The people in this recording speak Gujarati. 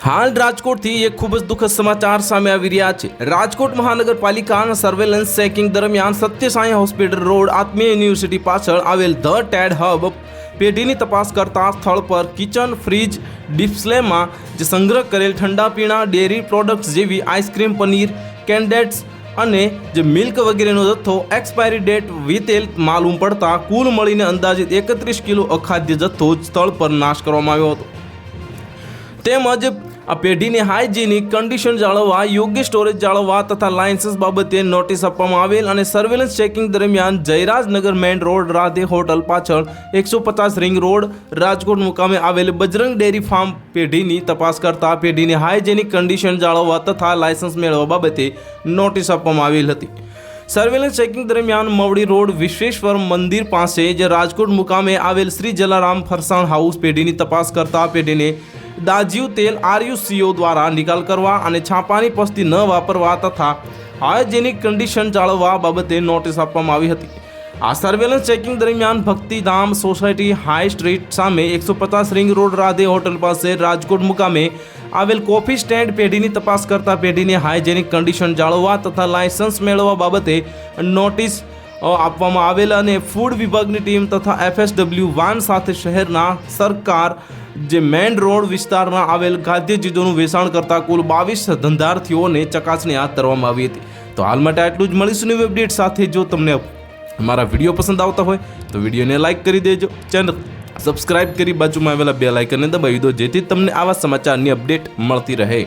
હાલ રાજકોટથી એક ખૂબ જ દુઃખદ સમાચાર સામે આવી રહ્યા છે। રાજકોટ મહાનગરપાલિકાના સર્વેલન્સ ચેકિંગ દરમિયાન સત્યસાઈ હોસ્પિટલ રોડ આત્મીય યુનિવર્સિટી પાછળ આવેલ ધ ટેડ હબ પેઢીની તપાસ કરતા સ્થળ પર કિચન ફ્રીજ ડિસ્પ્લેમાં જે સંગ્રહ કરેલ ઠંડા પીણા ડેરી પ્રોડક્ટ્સ જેવી આઈસ્ક્રીમ પનીર કેન્ડેટ્સ અને જે મિલ્ક વગેરેનો જથ્થો એક્સપાયરી ડેટ વીતેલ માલુમ પડતા કુલ મળીને અંદાજિત 31 કિલો અખાદ્ય જથ્થો સ્થળ પર નાશ કરવામાં આવ્યો હતો। તેમજ આ પેઢીને હાઇજેનિક કન્ડિશન જાળવવા યોગ્ય સ્ટોરેજ જાળવવા તથા લાયસન્સ બાબતે નોટિસ આપવામાં આવેલ અને સર્વેલન્સ ચેકિંગ દરમિયાન જયરાજનગર મેઇન રોડ રાધે હોટલ પાછળ 150 રિંગ રોડ રાજકોટ મુકામે આવેલ બજરંગ ડેરી ફાર્મ પેઢીની તપાસ કરતા પેઢીને હાઇજેનિક કન્ડિશન જાળવવા તથા લાયસન્સ મેળવવા બાબતે નોટિસ આપવામાં આવેલ હતી। સર્વેલન્સ ચેકિંગ દરમિયાન મવડી રોડ વિશ્વેશ્વર મંદિર પાસે જે રાજકોટ મુકામે આવેલ શ્રી જલારામ ફરસાણ હાઉસ પેઢીની તપાસ કરતા પેઢીને દાજીવ તેલ RUCO દ્વારા નિકાલ કરવા અને છાપાની પસ્તી ન વાપરવા તથા હાઇજેનિક કન્ડિશન જાળવવા બાબતે નોટિસ આપવામાં આવી હતી। આ સર્વેલન્સ ચેકિંગ દરમિયાન ભક્તિધામ સોસાયટી હાઈ સ્ટ્રીટ સામે 150 રિંગ રોડ રાધે હોટલ પાસે રાજકોટ મુકામે આવેલ કોફી સ્ટેન્ડ પેઢીની તપાસ કરતા પેઢીને હાઇજેનિક કન્ડિશન જાળવવા તથા લાયસન્સ મેળવવા બાબતે નોટિસ આપવામાં આવેલ અને ફૂડ વિભાગની ટીમ તથા FSW વાન સાથે શહેરના સરકાર જે મેઇન રોડ વિસ્તારમાં આવેલ ખાદ્ય ચીજોનું વેચાણ કરતા કુલ 22 ધંધાર્થીઓને ચકાસણી હાથ ધરવામાં આવી હતી। તો હાલ માટે આટલું જ, મળીશું નવી અપડેટ સાથે। જો તમને અમારા વિડીયો પસંદ આવતા હોય તો વિડીયોને લાઇક કરી દેજો, ચેનલ સબસ્ક્રાઇબ કરી બાજુમાં આવેલા બેલ આઇકનને દબાવી દો, જેથી તમને આવા સમાચારની અપડેટ મળતી રહે।